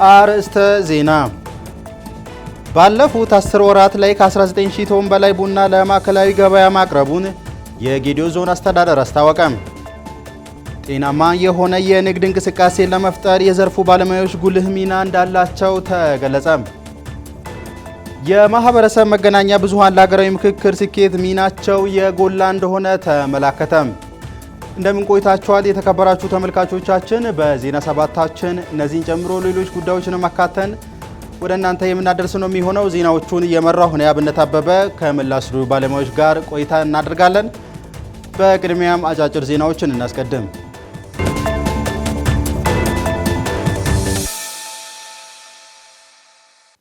አርእስተ ዜና። ባለፉት 10 ወራት ላይ ከ19000 ቶን በላይ ቡና ለማዕከላዊ ገበያ ማቅረቡን የጌዲዮ ዞን አስተዳደር አስታወቀ። ጤናማ የሆነ የንግድ እንቅስቃሴ ለመፍጠር የዘርፉ ባለሙያዎች ጉልህ ሚና እንዳላቸው ተገለጸ። የማህበረሰብ መገናኛ ብዙሃን ለሀገራዊ ምክክር ስኬት ሚናቸው የጎላ እንደሆነ ተመላከተ። እንደምን ቆይታችኋል የተከበራችሁ ተመልካቾቻችን? በዜና ሰባታችን እነዚህን ጨምሮ ሌሎች ጉዳዮችን ማካተን ወደ እናንተ የምናደርስ ነው የሚሆነው። ዜናዎቹን እየመራሁ ነው አብነት አበበ ከመላው ስቱዲዮ ባለሙያዎች ጋር ቆይታ እናደርጋለን። በቅድሚያም አጫጭር ዜናዎችን እናስቀድም።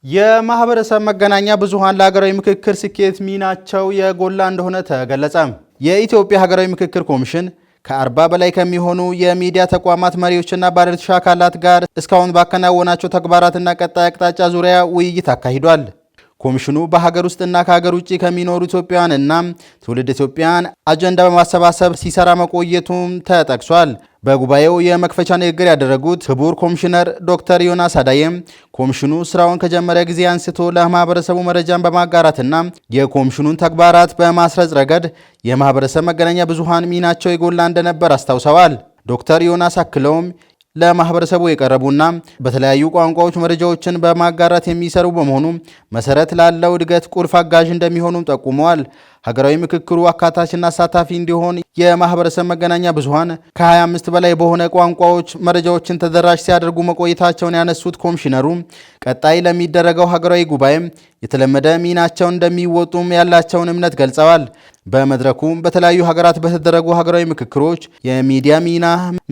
የማህበረሰብ መገናኛ ብዙሃን ለሀገራዊ ምክክር ስኬት ሚናቸው የጎላ እንደሆነ ተገለጸ። የኢትዮጵያ ሀገራዊ ምክክር ኮሚሽን ከ40 በላይ ከሚሆኑ የሚዲያ ተቋማት መሪዎችና ባለድርሻ አካላት ጋር እስካሁን ባከናወናቸው ተግባራትና ቀጣይ አቅጣጫ ዙሪያ ውይይት አካሂዷል። ኮሚሽኑ በሀገር ውስጥና ከሀገር ውጭ ከሚኖሩ ኢትዮጵያውያንና ትውልድ ኢትዮጵያውያን አጀንዳ በማሰባሰብ ሲሰራ መቆየቱም ተጠቅሷል። በጉባኤው የመክፈቻ ንግግር ያደረጉት ክቡር ኮሚሽነር ዶክተር ዮናስ አዳዬም ኮሚሽኑ ስራውን ከጀመረ ጊዜ አንስቶ ለማህበረሰቡ መረጃን በማጋራትና የኮሚሽኑን ተግባራት በማስረጽ ረገድ የማህበረሰብ መገናኛ ብዙሃን ሚናቸው የጎላ እንደነበር አስታውሰዋል። ዶክተር ዮናስ አክለውም ለማህበረሰቡ የቀረቡና በተለያዩ ቋንቋዎች መረጃዎችን በማጋራት የሚሰሩ በመሆኑ መሰረት ላለው እድገት ቁልፍ አጋዥ እንደሚሆኑም ጠቁመዋል። ሀገራዊ ምክክሩ አካታችና አሳታፊ እንዲሆን የማህበረሰብ መገናኛ ብዙሃን ከ25 በላይ በሆነ ቋንቋዎች መረጃዎችን ተደራሽ ሲያደርጉ መቆየታቸውን ያነሱት ኮሚሽነሩ ቀጣይ ለሚደረገው ሀገራዊ ጉባኤም የተለመደ ሚናቸውን እንደሚወጡም ያላቸውን እምነት ገልጸዋል። በመድረኩም በተለያዩ ሀገራት በተደረጉ ሀገራዊ ምክክሮች የሚዲያ ሚና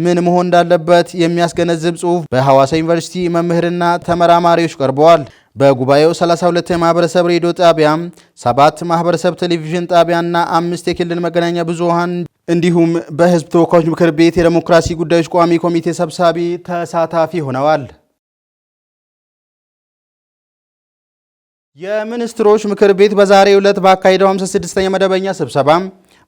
ምን መሆን እንዳለበት የሚያስገነዝብ ጽሑፍ በሐዋሳ ዩኒቨርሲቲ መምህርና ተመራማሪዎች ቀርበዋል። በጉባኤው 32 የማህበረሰብ ሬዲዮ ጣቢያ፣ 7 ማህበረሰብ ቴሌቪዥን ጣቢያና 5 የክልል መገናኛ ብዙሃን እንዲሁም በህዝብ ተወካዮች ምክር ቤት የዲሞክራሲ ጉዳዮች ቋሚ ኮሚቴ ሰብሳቢ ተሳታፊ ሆነዋል። የሚኒስትሮች ምክር ቤት በዛሬው ዕለት ባካሄደው 56ኛ መደበኛ ስብሰባ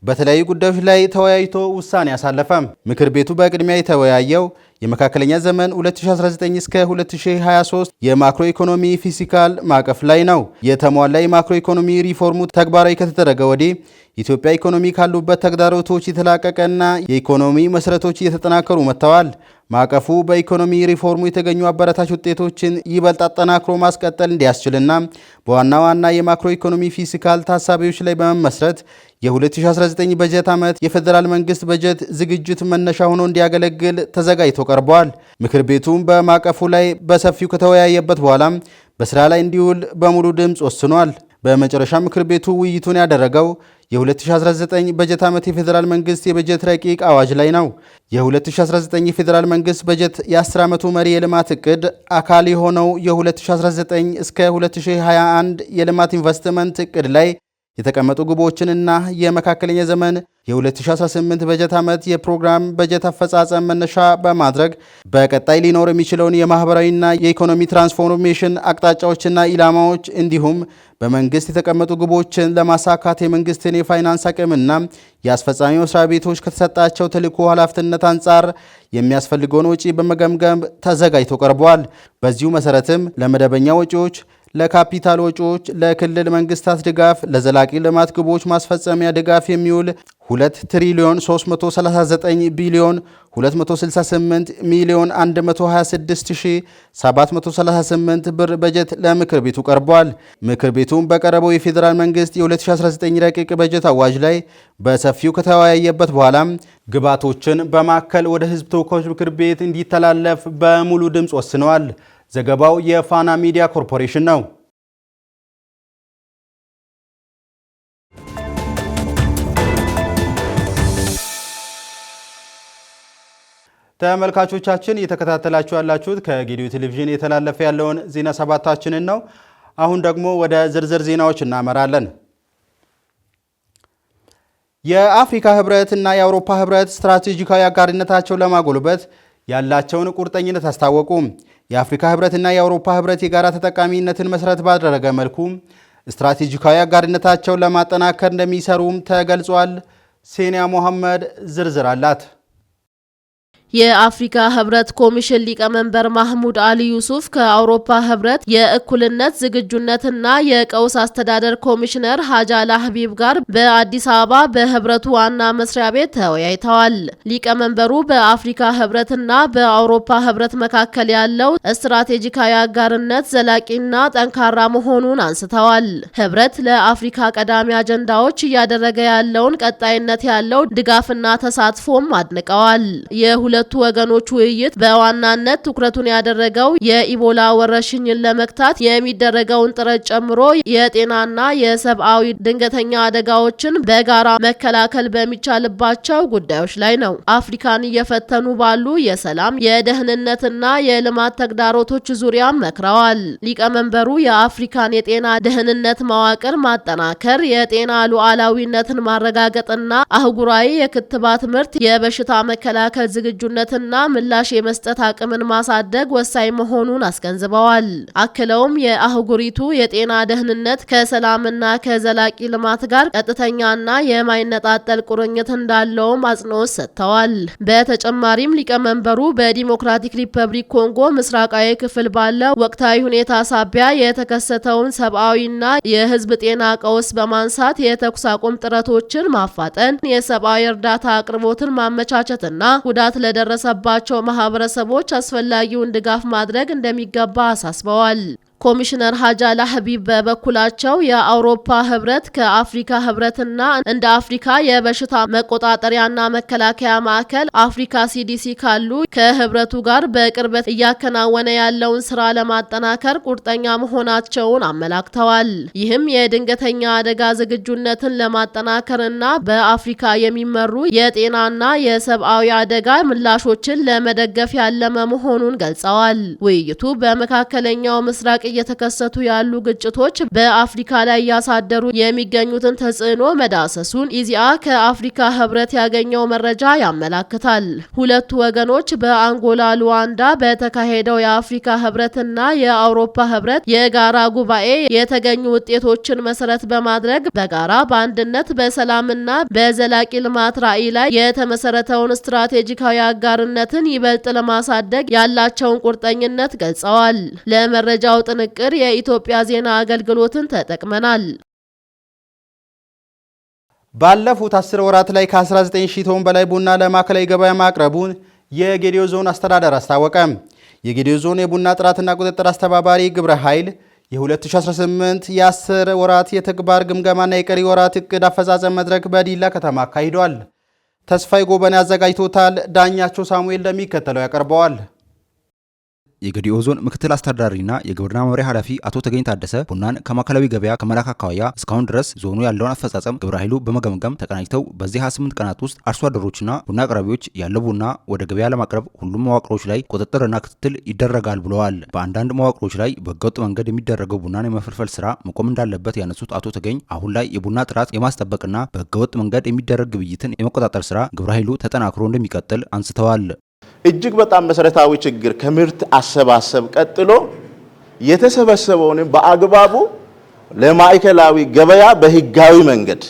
በተለያዩ ጉዳዮች ላይ ተወያይቶ ውሳኔ አሳለፈ። ምክር ቤቱ በቅድሚያ የተወያየው የመካከለኛ ዘመን 2019 እስከ 2023 የማክሮ ኢኮኖሚ ፊስካል ማዕቀፍ ላይ ነው። የተሟላ የማክሮ ኢኮኖሚ ሪፎርሙ ተግባራዊ ከተደረገ ወዲህ ኢትዮጵያ ኢኮኖሚ ካሉበት ተግዳሮቶች የተላቀቀና የኢኮኖሚ መሰረቶች እየተጠናከሩ መጥተዋል። ማዕቀፉ በኢኮኖሚ ሪፎርሙ የተገኙ አበረታች ውጤቶችን ይበልጥ አጠናክሮ ማስቀጠል እንዲያስችልና በዋና ዋና የማክሮ ኢኮኖሚ ፊስካል ታሳቢዎች ላይ በመመስረት የ2019 በጀት ዓመት የፌዴራል መንግስት በጀት ዝግጅት መነሻ ሆኖ እንዲያገለግል ተዘጋጅቶ ቀርቧል። ምክር ቤቱም በማዕቀፉ ላይ በሰፊው ከተወያየበት በኋላ በስራ ላይ እንዲውል በሙሉ ድምፅ ወስኗል። በመጨረሻ ምክር ቤቱ ውይይቱን ያደረገው የ2019 በጀት ዓመት የፌዴራል መንግስት የበጀት ረቂቅ አዋጅ ላይ ነው። የ2019 የፌዴራል መንግስት በጀት የ10 ዓመቱ መሪ የልማት እቅድ አካል የሆነው የ2019 እስከ 2021 የልማት ኢንቨስትመንት እቅድ ላይ የተቀመጡ ግቦችንና የመካከለኛ ዘመን የ2018 በጀት ዓመት የፕሮግራም በጀት አፈጻጸም መነሻ በማድረግ በቀጣይ ሊኖር የሚችለውን የማህበራዊና የኢኮኖሚ ትራንስፎርሜሽን አቅጣጫዎችና ኢላማዎች እንዲሁም በመንግስት የተቀመጡ ግቦችን ለማሳካት የመንግስትን የፋይናንስ አቅምና የአስፈጻሚ መስሪያ ቤቶች ከተሰጣቸው ተልዕኮ ኃላፊነት አንጻር የሚያስፈልገውን ወጪ በመገምገም ተዘጋጅቶ ቀርቧል። በዚሁ መሰረትም ለመደበኛ ወጪዎች፣ ለካፒታል ወጪዎች፣ ለክልል መንግስታት ድጋፍ፣ ለዘላቂ ልማት ግቦች ማስፈጸሚያ ድጋፍ የሚውል 2 ትሪሊዮን 339 ቢሊዮን 268 ሚሊዮን 126738 ብር በጀት ለምክር ቤቱ ቀርቧል። ምክር ቤቱም በቀረበው የፌዴራል መንግስት የ2019 ረቂቅ በጀት አዋጅ ላይ በሰፊው ከተወያየበት በኋላም ግብዓቶችን በማከል ወደ ህዝብ ተወካዮች ምክር ቤት እንዲተላለፍ በሙሉ ድምፅ ወስነዋል። ዘገባው የፋና ሚዲያ ኮርፖሬሽን ነው። ተመልካቾቻችን እየተከታተላችሁ ያላችሁት ከጌዲዮ ቴሌቪዥን የተላለፈ ያለውን ዜና ሰባታችንን ነው። አሁን ደግሞ ወደ ዝርዝር ዜናዎች እናመራለን። የአፍሪካ ህብረት እና የአውሮፓ ህብረት ስትራቴጂካዊ አጋርነታቸውን ለማጎልበት ያላቸውን ቁርጠኝነት አስታወቁ። የአፍሪካ ህብረትና የአውሮፓ ህብረት የጋራ ተጠቃሚነትን መሰረት ባደረገ መልኩ ስትራቴጂካዊ አጋርነታቸውን ለማጠናከር እንደሚሰሩም ተገልጿል። ሴኒያ መሐመድ ዝርዝር አላት። የአፍሪካ ህብረት ኮሚሽን ሊቀመንበር ማህሙድ አሊ ዩሱፍ ከአውሮፓ ህብረት የእኩልነት ዝግጁነትና የቀውስ አስተዳደር ኮሚሽነር ሀጃላ ሀቢብ ጋር በአዲስ አበባ በህብረቱ ዋና መስሪያ ቤት ተወያይተዋል። ሊቀመንበሩ በአፍሪካ ህብረትና በአውሮፓ ህብረት መካከል ያለው ስትራቴጂካዊ አጋርነት ዘላቂና ጠንካራ መሆኑን አንስተዋል። ህብረት ለአፍሪካ ቀዳሚ አጀንዳዎች እያደረገ ያለውን ቀጣይነት ያለው ድጋፍና ተሳትፎም አድንቀዋል። የሁለቱ ወገኖች ውይይት በዋናነት ትኩረቱን ያደረገው የኢቦላ ወረርሽኝን ለመክታት የሚደረገውን ጥረት ጨምሮ የጤናና የሰብአዊ ድንገተኛ አደጋዎችን በጋራ መከላከል በሚቻልባቸው ጉዳዮች ላይ ነው። አፍሪካን እየፈተኑ ባሉ የሰላም የደህንነትና የልማት ተግዳሮቶች ዙሪያ መክረዋል። ሊቀመንበሩ የአፍሪካን የጤና ደህንነት መዋቅር ማጠናከር፣ የጤና ሉዓላዊነትን ማረጋገጥና አህጉራዊ የክትባት ምርት የበሽታ መከላከል ዝግጁነትና ምላሽ የመስጠት አቅምን ማሳደግ ወሳኝ መሆኑን አስገንዝበዋል። አክለውም የአህጉሪቱ የጤና ደህንነት ከሰላምና ከዘላቂ ልማት ጋር ቀጥተኛና የማይነጣጠል ቁርኝት እንዳለውም አጽንኦት ሰጥተዋል። በተጨማሪም ሊቀመንበሩ በዲሞክራቲክ ሪፐብሊክ ኮንጎ ምስራቃዊ ክፍል ባለው ወቅታዊ ሁኔታ ሳቢያ የተከሰተውን ሰብአዊና የህዝብ ጤና ቀውስ በማንሳት የተኩስ አቁም ጥረቶችን ማፋጠን፣ የሰብአዊ እርዳታ አቅርቦትን ማመቻቸትና ጉዳት ለደረሰባቸው ማህበረሰቦች አስፈላጊውን ድጋፍ ማድረግ እንደሚገባ አሳስበዋል። ኮሚሽነር ሀጃላ ሀቢብ በበኩላቸው የአውሮፓ ህብረት ከአፍሪካ ህብረትና እንደ አፍሪካ የበሽታ መቆጣጠሪያና መከላከያ ማዕከል አፍሪካ ሲዲሲ ካሉ ከህብረቱ ጋር በቅርበት እያከናወነ ያለውን ስራ ለማጠናከር ቁርጠኛ መሆናቸውን አመላክተዋል። ይህም የድንገተኛ አደጋ ዝግጁነትን ለማጠናከርና በአፍሪካ የሚመሩ የጤናና የሰብአዊ አደጋ ምላሾችን ለመደገፍ ያለመ መሆኑን ገልጸዋል። ውይይቱ በመካከለኛው ምስራቅ እየተከሰቱ ያሉ ግጭቶች በአፍሪካ ላይ ያሳደሩ የሚገኙትን ተጽዕኖ መዳሰሱን ኢዚአ ከአፍሪካ ህብረት ያገኘው መረጃ ያመላክታል። ሁለቱ ወገኖች በአንጎላ ሉዋንዳ በተካሄደው የአፍሪካ ህብረትና የአውሮፓ ህብረት የጋራ ጉባኤ የተገኙ ውጤቶችን መሰረት በማድረግ በጋራ በአንድነት በሰላምና በዘላቂ ልማት ራዕይ ላይ የተመሰረተውን ስትራቴጂካዊ አጋርነትን ይበልጥ ለማሳደግ ያላቸውን ቁርጠኝነት ገልጸዋል። ለመረጃው ጥንቅር የኢትዮጵያ ዜና አገልግሎትን ተጠቅመናል። ባለፉት 10 ወራት ላይ ከ19000 ቶን በላይ ቡና ለማዕከላዊ ገበያ ማቅረቡን የጌዲዮ ዞን አስተዳደር አስታወቀ። የጌዲዮ ዞን የቡና ጥራትና ቁጥጥር አስተባባሪ ግብረ ኃይል የ2018 የ10 ወራት የተግባር ግምገማና የቀሪ ወራት እቅድ አፈጻጸም መድረክ በዲላ ከተማ አካሂዷል። ተስፋይ ጎበና ያዘጋጅቶታል። ዳኛቸው ሳሙኤል እንደሚከተለው ያቀርበዋል። የጌዲኦ ዞን ምክትል አስተዳዳሪና የግብርና መምሪያ ኃላፊ አቶ ተገኝ ታደሰ ቡናን ከማዕከላዊ ገበያ ከመላክ አካባቢያ እስካሁን ድረስ ዞኑ ያለውን አፈጻጸም ግብረ ኃይሉ በመገምገም ተቀናጅተው በዚህ 28 ቀናት ውስጥ አርሶ አደሮችና ቡና አቅራቢዎች ያለው ቡና ወደ ገበያ ለማቅረብ ሁሉም መዋቅሮች ላይ ቁጥጥርና ክትትል ይደረጋል ብለዋል። በአንዳንድ መዋቅሮች ላይ በህገወጥ መንገድ የሚደረገው ቡናን የመፈልፈል ስራ መቆም እንዳለበት ያነሱት አቶ ተገኝ አሁን ላይ የቡና ጥራት የማስጠበቅና በህገወጥ መንገድ የሚደረግ ግብይትን የመቆጣጠር ስራ ግብረ ኃይሉ ተጠናክሮ እንደሚቀጥል አንስተዋል። እጅግ በጣም መሰረታዊ ችግር ከምርት አሰባሰብ ቀጥሎ የተሰበሰበውን በአግባቡ ለማዕከላዊ ገበያ በህጋዊ መንገድ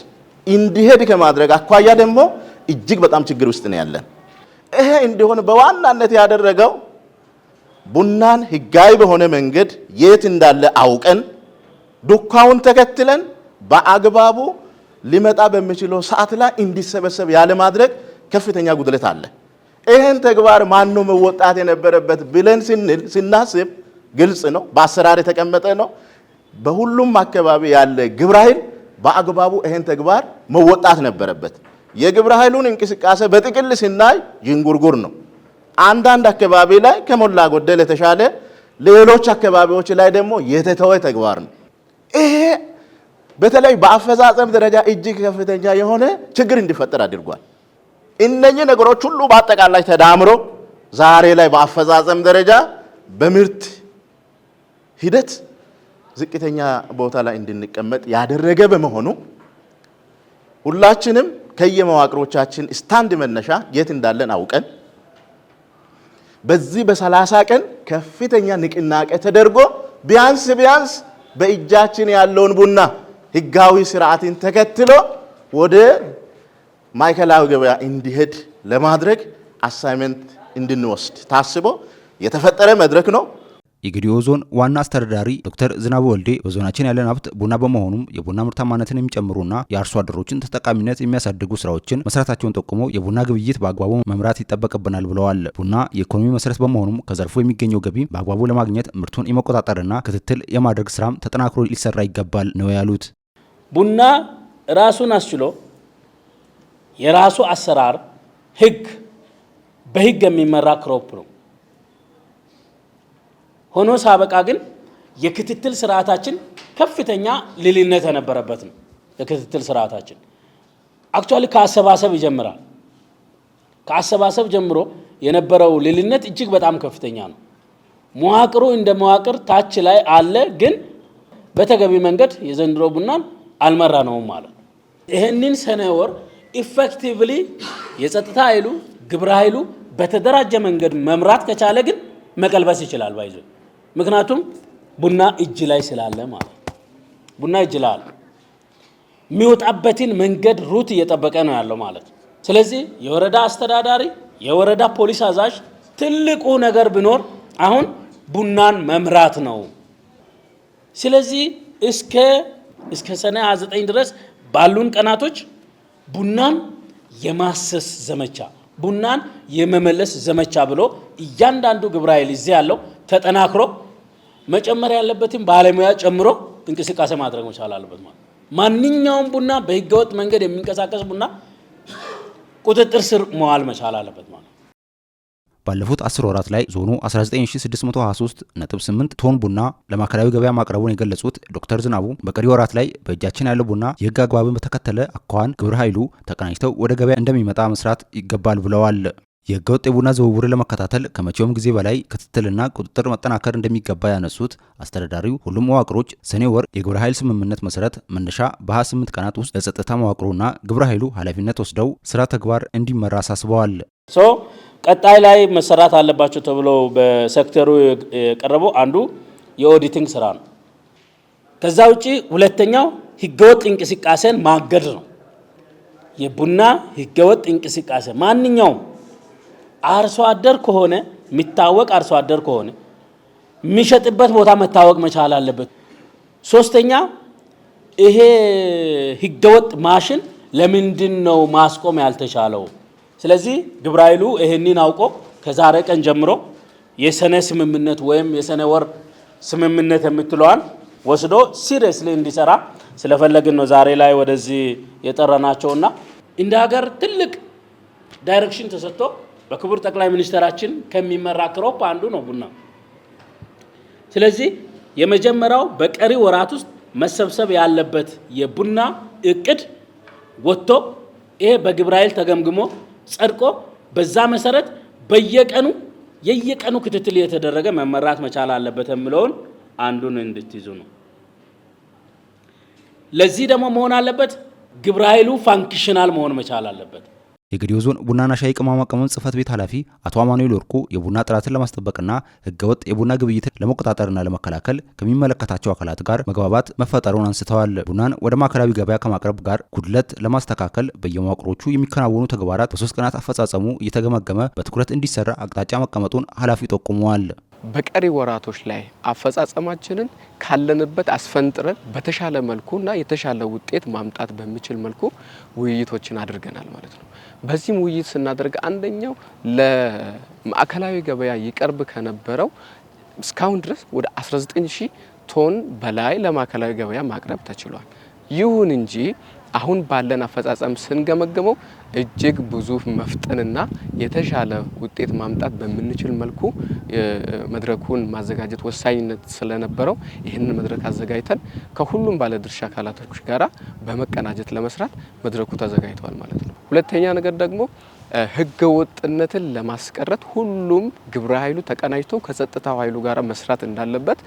እንዲሄድ ከማድረግ አኳያ ደግሞ እጅግ በጣም ችግር ውስጥ ነው ያለን። ይሄ እንዲሆን በዋናነት ያደረገው ቡናን ህጋዊ በሆነ መንገድ የት እንዳለ አውቀን ዱካውን ተከትለን በአግባቡ ሊመጣ በሚችለው ሰዓት ላይ እንዲሰበሰብ ያለ ማድረግ ከፍተኛ ጉድለት አለ። ይህን ተግባር ማን ነው መወጣት የነበረበት ብለን ስናስብ ግልጽ ነው፣ በአሰራር የተቀመጠ ነው። በሁሉም አካባቢ ያለ ግብረ ኃይል በአግባቡ ይህን ተግባር መወጣት ነበረበት። የግብረ ኃይሉን እንቅስቃሴ በጥቅል ስናይ ዥንጉርጉር ነው። አንዳንድ አካባቢ ላይ ከሞላ ጎደል የተሻለ፣ ሌሎች አካባቢዎች ላይ ደግሞ የተተወ ተግባር ነው። ይሄ በተለይ በአፈጻጸም ደረጃ እጅግ ከፍተኛ የሆነ ችግር እንዲፈጠር አድርጓል። እነኚህ ነገሮች ሁሉ በአጠቃላይ ተዳምሮ ዛሬ ላይ በአፈጻጸም ደረጃ በምርት ሂደት ዝቅተኛ ቦታ ላይ እንድንቀመጥ ያደረገ በመሆኑ ሁላችንም ከየመዋቅሮቻችን ስታንድ መነሻ የት እንዳለን አውቀን በዚህ በ30 ቀን ከፍተኛ ንቅናቄ ተደርጎ ቢያንስ በእጃችን ያለውን ቡና ህጋዊ ስርዓትን ተከትሎ ወደ ማዕከላዊ ገበያ እንዲሄድ ለማድረግ አሳይመንት እንድንወስድ ታስቦ የተፈጠረ መድረክ ነው። የጌዲኦ ዞን ዋና አስተዳዳሪ ዶክተር ዝናቡ ወልዴ በዞናችን ያለን ሀብት ቡና በመሆኑም የቡና ምርታማነትን የሚጨምሩና የአርሶ አደሮችን ተጠቃሚነት የሚያሳድጉ ስራዎችን መስራታቸውን ጠቁመው የቡና ግብይት በአግባቡ መምራት ይጠበቅብናል ብለዋል። ቡና የኢኮኖሚ መሰረት በመሆኑም ከዘርፉ የሚገኘው ገቢ በአግባቡ ለማግኘት ምርቱን የመቆጣጠርና ክትትል የማድረግ ስራም ተጠናክሮ ሊሰራ ይገባል ነው ያሉት። ቡና ራሱን አስችሎ የራሱ አሰራር በህግ የሚመራ ክሮፕ ነው። ሆኖ ሳበቃ ግን የክትትል ስርዓታችን ከፍተኛ ልልነት የነበረበት ነው። የክትትል ስርዓታችን አክቹአሊ ከአሰባሰብ ይጀምራል። ከአሰባሰብ ጀምሮ የነበረው ልልነት እጅግ በጣም ከፍተኛ ነው። መዋቅሩ እንደ መዋቅር ታች ላይ አለ፣ ግን በተገቢ መንገድ የዘንድሮ ቡናን አልመራ ነው ማለት ነው። ይሄንን ሰኔ ወር ኢፌክቲቭሊ የጸጥታ ኃይሉ ግብረ ኃይሉ በተደራጀ መንገድ መምራት ከቻለ ግን መቀልበስ ይችላል ባይዞ። ምክንያቱም ቡና እጅ ላይ ስላለ ማለት ቡና እጅ ላይ የሚወጣበትን መንገድ ሩት እየጠበቀ ነው ያለው ማለት። ስለዚህ የወረዳ አስተዳዳሪ የወረዳ ፖሊስ አዛዥ ትልቁ ነገር ቢኖር አሁን ቡናን መምራት ነው። ስለዚህ እስከ ሰኔ 29 ድረስ ባሉን ቀናቶች ቡናን የማሰስ ዘመቻ ቡናን የመመለስ ዘመቻ ብሎ እያንዳንዱ ግብረ ኃይል እዚህ ያለው ተጠናክሮ መጨመር ያለበትን ባለሙያ ጨምሮ እንቅስቃሴ ማድረግ መቻል አለበት ማለት። ማንኛውም ቡና በህገወጥ መንገድ የሚንቀሳቀስ ቡና ቁጥጥር ስር መዋል መቻል አለበት ማለት። ባለፉት 10 ወራት ላይ ዞኑ 19623.8 ቶን ቡና ለማዕከላዊ ገበያ ማቅረቡን የገለጹት ዶክተር ዝናቡ በቀሪ ወራት ላይ በእጃችን ያለው ቡና የህግ አግባብን በተከተለ አኳኋን ግብረ ኃይሉ ተቀናጅተው ወደ ገበያ እንደሚመጣ መስራት ይገባል ብለዋል። የህገወጥ የቡና ዝውውርን ለመከታተል ከመቼውም ጊዜ በላይ ክትትልና ቁጥጥር መጠናከር እንደሚገባ ያነሱት አስተዳዳሪው ሁሉም መዋቅሮች ሰኔ ወር የግብረ ኃይል ስምምነት መሰረት መነሻ በ28 ቀናት ውስጥ ለጸጥታ መዋቅሩና ግብረ ኃይሉ ኃላፊነት ወስደው ስራ ተግባር እንዲመራ አሳስበዋል። ቀጣይ ላይ መሰራት አለባቸው ተብሎ በሴክተሩ የቀረበው አንዱ የኦዲቲንግ ስራ ነው። ከዛ ውጪ ሁለተኛው ህገወጥ እንቅስቃሴን ማገድ ነው። የቡና ህገወጥ እንቅስቃሴ ማንኛውም አርሶ አደር ከሆነ የሚታወቅ አርሶ አደር ከሆነ የሚሸጥበት ቦታ መታወቅ መቻል አለበት። ሶስተኛ ይሄ ህገወጥ ማሽን ለምንድን ነው ማስቆም ያልተቻለው? ስለዚህ ግብረ ኃይሉ ይሄንን አውቆ ከዛሬ ቀን ጀምሮ የሰኔ ስምምነት ወይም የሰኔ ወር ስምምነት የምትለዋን ወስዶ ሲሪየስሊ እንዲሰራ ስለፈለግን ነው ዛሬ ላይ ወደዚህ የጠራናቸውና እንደ ሀገር ትልቅ ዳይሬክሽን ተሰጥቶ በክቡር ጠቅላይ ሚኒስትራችን ከሚመራ ክሮፕ አንዱ ነው ቡና። ስለዚህ የመጀመሪያው በቀሪ ወራት ውስጥ መሰብሰብ ያለበት የቡና እቅድ ወጥቶ ይሄ በግብረ ኃይል ተገምግሞ ጸድቆ በዛ መሰረት የየቀኑ ክትትል እየተደረገ መመራት መቻል አለበት የሚለውን አንዱን እንድትይዙ ነው። ለዚህ ደግሞ መሆን አለበት ግብረ ኃይሉ ፋንክሽናል መሆን መቻል አለበት። የጌዲኦ ዞን ቡናና ሻይ ቅመማ ቅመም ጽህፈት ቤት ኃላፊ አቶ አማኑኤል ወርቁ የቡና ጥራትን ለማስጠበቅና ህገወጥ የቡና ግብይትን ለመቆጣጠርና ለመከላከል ከሚመለከታቸው አካላት ጋር መግባባት መፈጠሩን አንስተዋል። ቡናን ወደ ማዕከላዊ ገበያ ከማቅረብ ጋር ጉድለት ለማስተካከል በየመዋቅሮቹ የሚከናወኑ ተግባራት በ3 ቀናት አፈጻጸሙ እየተገመገመ በትኩረት እንዲሰራ አቅጣጫ መቀመጡን ኃላፊ ጠቁመዋል። በቀሪ ወራቶች ላይ አፈጻጸማችንን ካለንበት አስፈንጥረን በተሻለ መልኩና የተሻለ ውጤት ማምጣት በሚችል መልኩ ውይይቶችን አድርገናል ማለት ነው። በዚህም ውይይት ስናደርግ አንደኛው ለማዕከላዊ ገበያ ይቀርብ ከነበረው እስካሁን ድረስ ወደ 19000 ቶን በላይ ለማዕከላዊ ገበያ ማቅረብ ተችሏል። ይሁን እንጂ አሁን ባለን አፈጻጸም ስንገመገመው እጅግ ብዙ መፍጠንና የተሻለ ውጤት ማምጣት በምንችል መልኩ መድረኩን ማዘጋጀት ወሳኝነት ስለነበረው ይህንን መድረክ አዘጋጅተን ከሁሉም ባለድርሻ አካላቶች ጋራ በመቀናጀት ለመስራት መድረኩ ተዘጋጅቷል ማለት ነው። ሁለተኛ ነገር ደግሞ ህገ ወጥነትን ለማስቀረት ሁሉም ግብረ ኃይሉ ተቀናጅቶ ከጸጥታው ኃይሉ ጋር መስራት እንዳለበት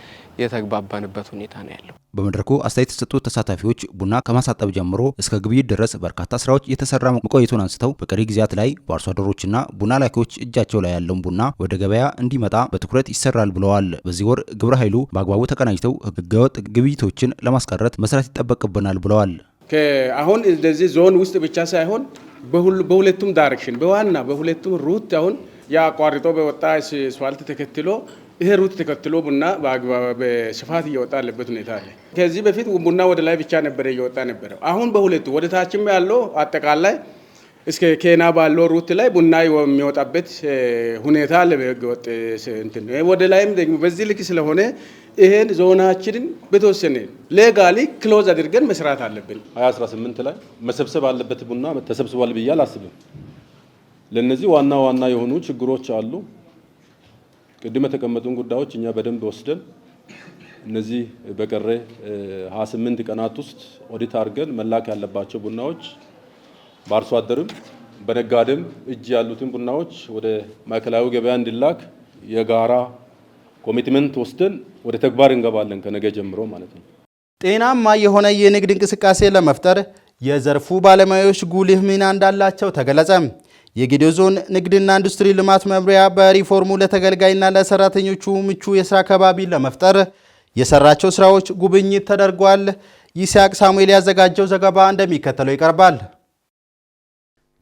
የተግባባንበት ሁኔታ ነው ያለው። በመድረኩ አስተያየት የተሰጡት ተሳታፊዎች ቡና ከማሳጠብ ጀምሮ እስከ ግብይት ድረስ በርካታ ስራዎች እየተሰራ መቆየቱን አንስተው በቀሪ ጊዜያት ላይ በአርሶ አደሮችና ቡና ላኪዎች እጃቸው ላይ ያለውን ቡና ወደ ገበያ እንዲመጣ በትኩረት ይሰራል ብለዋል። በዚህ ወር ግብረ ኃይሉ በአግባቡ ተቀናጅተው ህገወጥ ግብይቶችን ለማስቀረት መስራት ይጠበቅብናል ብለዋል። አሁን እንደዚህ ዞን ውስጥ ብቻ ሳይሆን በሁለቱም ዳይሬክሽን በሁለቱም ሩት አሁን ያ አቋርጦ በወጣ አስፋልት ተከትሎ ይሄ ሩት ተከትሎ ቡና በስፋት እየወጣ ያለበት ሁኔታ አለ። ከዚህ በፊት ቡና ወደ ላይ ብቻ ነበር እየወጣ ነበር። አሁን በሁለቱ ወደ ታችም ያለው አጠቃላይ እስከ ኬንያ ባለው ሩት ላይ ቡና የሚወጣበት ሁኔታ አለ። በህገወጥ እንትን ወደ ላይም ደግሞ በዚህ ልክ ስለሆነ ይሄን ዞናችንን በተወሰነ ሌጋሊ ክሎዝ አድርገን መስራት አለብን። 2018 ላይ መሰብሰብ አለበት ቡና ተሰብስቧል ብዬ አላስብም። ለነዚህ ዋና ዋና የሆኑ ችግሮች አሉ። ቅድም የተቀመጡን ጉዳዮች እኛ በደንብ ወስደን እነዚህ በቀረ 28 ቀናት ውስጥ ኦዲት አድርገን መላክ ያለባቸው ቡናዎች በአርሶ አደርም በነጋዴም እጅ ያሉትን ቡናዎች ወደ ማዕከላዊ ገበያ እንዲላክ የጋራ ኮሚትመንት ወስደን ወደ ተግባር እንገባለን ከነገ ጀምሮ ማለት ነው። ጤናማ የሆነ የንግድ እንቅስቃሴ ለመፍጠር የዘርፉ ባለሙያዎች ጉልህ ሚና እንዳላቸው ተገለጸ። የጌዴኦ ዞን ንግድና ኢንዱስትሪ ልማት መምሪያ በሪፎርሙ ለተገልጋይና ለሰራተኞቹ ምቹ የስራ አካባቢ ለመፍጠር የሰራቸው ስራዎች ጉብኝት ተደርጓል። ይስሐቅ ሳሙኤል ያዘጋጀው ዘገባ እንደሚከተለው ይቀርባል።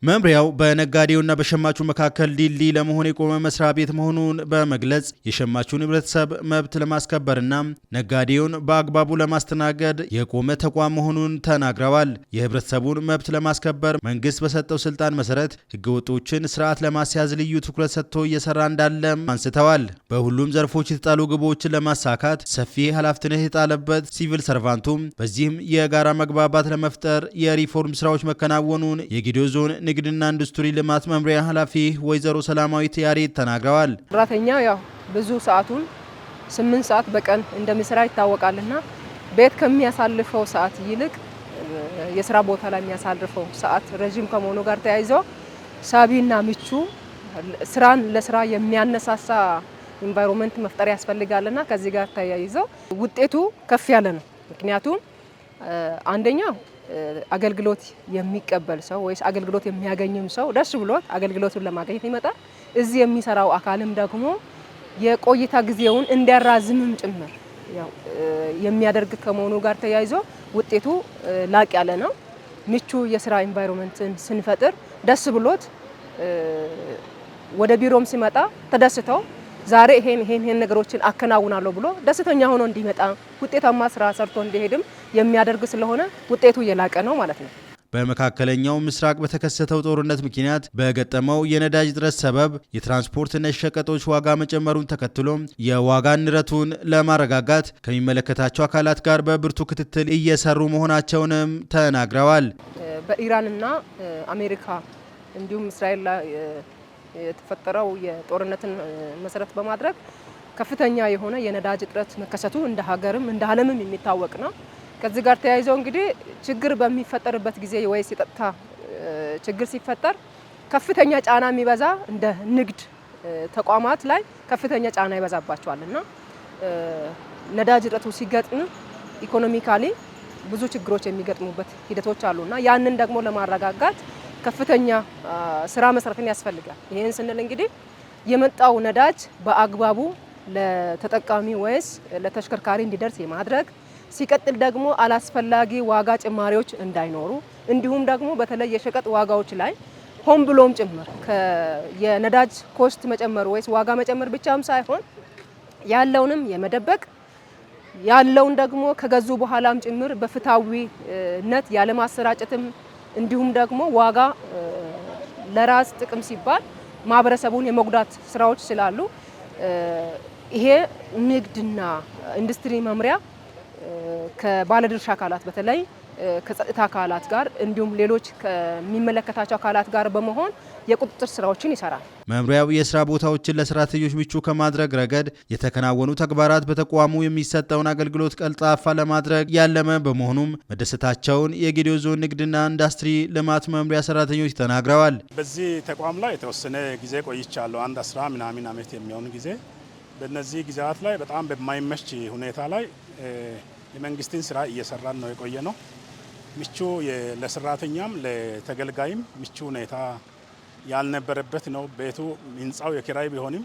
መምሪያው በነጋዴውና በሸማቹ መካከል ድልድይ ለመሆን የቆመ መስሪያ ቤት መሆኑን በመግለጽ የሸማቹን ህብረተሰብ መብት ለማስከበርና ነጋዴውን በአግባቡ ለማስተናገድ የቆመ ተቋም መሆኑን ተናግረዋል። የህብረተሰቡን መብት ለማስከበር መንግስት በሰጠው ስልጣን መሰረት ህገወጦችን ስርዓት ለማስያዝ ልዩ ትኩረት ሰጥቶ እየሰራ እንዳለም አንስተዋል። በሁሉም ዘርፎች የተጣሉ ግቦችን ለማሳካት ሰፊ ኃላፊነት የጣለበት ሲቪል ሰርቫንቱም በዚህም የጋራ መግባባት ለመፍጠር የሪፎርም ስራዎች መከናወኑን የጌዴኦ ዞን ንግድና ኢንዱስትሪ ልማት መምሪያ ኃላፊ ወይዘሮ ሰላማዊት ያሬድ ተናግረዋል። ሰራተኛው ያው ብዙ ሰዓቱን 8 ሰዓት በቀን እንደሚሰራ ይታወቃልና ቤት ከሚያሳልፈው ሰዓት ይልቅ የስራ ቦታ ላይ የሚያሳልፈው ሰዓት ረጅም ከመሆኑ ጋር ተያይዞ ሳቢና ምቹ ስራን ለስራ የሚያነሳሳ ኢንቫይሮንመንት መፍጠር ያስፈልጋልና ከዚህ ጋር ተያይዞ ውጤቱ ከፍ ያለ ነው። ምክንያቱም አንደኛው አገልግሎት የሚቀበል ሰው ወይስ አገልግሎት የሚያገኝም ሰው ደስ ብሎት አገልግሎቱን ለማግኘት ይመጣል። እዚህ የሚሰራው አካልም ደግሞ የቆይታ ጊዜውን እንዲያራዝምም ጭምር ያው የሚያደርግ ከመሆኑ ጋር ተያይዞ ውጤቱ ላቅ ያለ ነው። ምቹ የስራ ኢንቫይሮንመንትን ስንፈጥር ደስ ብሎት ወደ ቢሮም ሲመጣ ተደስተው ዛሬ ይሄን ነገሮችን አከናውናለሁ ብሎ ደስተኛ ሆኖ እንዲመጣ ውጤታማ ስራ ሰርቶ እንዲሄድም የሚያደርግ ስለሆነ ውጤቱ የላቀ ነው ማለት ነው። በመካከለኛው ምስራቅ በተከሰተው ጦርነት ምክንያት በገጠመው የነዳጅ እጥረት ሰበብ የትራንስፖርትና የሸቀጦች ዋጋ መጨመሩን ተከትሎ የዋጋ ንረቱን ለማረጋጋት ከሚመለከታቸው አካላት ጋር በብርቱ ክትትል እየሰሩ መሆናቸውንም ተናግረዋል። በኢራንና አሜሪካ እንዲሁም እስራኤል የተፈጠረው የጦርነትን መሰረት በማድረግ ከፍተኛ የሆነ የነዳጅ እጥረት መከሰቱ እንደ ሀገርም እንደ ዓለምም የሚታወቅ ነው። ከዚህ ጋር ተያይዘው እንግዲህ ችግር በሚፈጠርበት ጊዜ ወይስ የጸጥታ ችግር ሲፈጠር ከፍተኛ ጫና የሚበዛ እንደ ንግድ ተቋማት ላይ ከፍተኛ ጫና ይበዛባቸዋልና ነዳጅ እጥረቱ ሲገጥም ኢኮኖሚካሊ ብዙ ችግሮች የሚገጥሙበት ሂደቶች አሉና ያንን ደግሞ ለማረጋጋት ከፍተኛ ስራ መስራትን ያስፈልጋል። ይሄን ስንል እንግዲህ የመጣው ነዳጅ በአግባቡ ለተጠቃሚ ወይስ ለተሽከርካሪ እንዲደርስ የማድረግ ሲቀጥል ደግሞ አላስፈላጊ ዋጋ ጭማሪዎች እንዳይኖሩ እንዲሁም ደግሞ በተለይ የሸቀጥ ዋጋዎች ላይ ሆን ብሎም ጭምር የነዳጅ ኮስት መጨመር ወይስ ዋጋ መጨመር ብቻም ሳይሆን ያለውንም የመደበቅ ያለውን ደግሞ ከገዙ በኋላም ጭምር በፍትሃዊነት ያለማሰራጨትም እንዲሁም ደግሞ ዋጋ ለራስ ጥቅም ሲባል ማህበረሰቡን የመጉዳት ስራዎች ስላሉ ይሄ ንግድና ኢንዱስትሪ መምሪያ ከባለድርሻ አካላት በተለይ ከጸጥታ አካላት ጋር እንዲሁም ሌሎች ከሚመለከታቸው አካላት ጋር በመሆን የቁጥጥር ስራዎችን ይሰራል። መምሪያው የስራ ቦታዎችን ለሰራተኞች ምቹ ከማድረግ ረገድ የተከናወኑ ተግባራት በተቋሙ የሚሰጠውን አገልግሎት ቀልጣፋ ለማድረግ ያለመ በመሆኑም መደሰታቸውን የጌዴኦ ዞን ንግድና ኢንዱስትሪ ልማት መምሪያ ሰራተኞች ተናግረዋል። በዚህ ተቋም ላይ የተወሰነ ጊዜ ቆይቻለሁ። አንድ 10 ምናምን ዓመት የሚሆን ጊዜ። በእነዚህ ጊዜያት ላይ በጣም በማይመች ሁኔታ ላይ የመንግስትን ስራ እየሰራን ነው የቆየ ነው። ምቹ ለሰራተኛም ለተገልጋይም ምቹ ሁኔታ ያልነበረበት ነው። ቤቱ ህንፃው የኪራይ ቢሆንም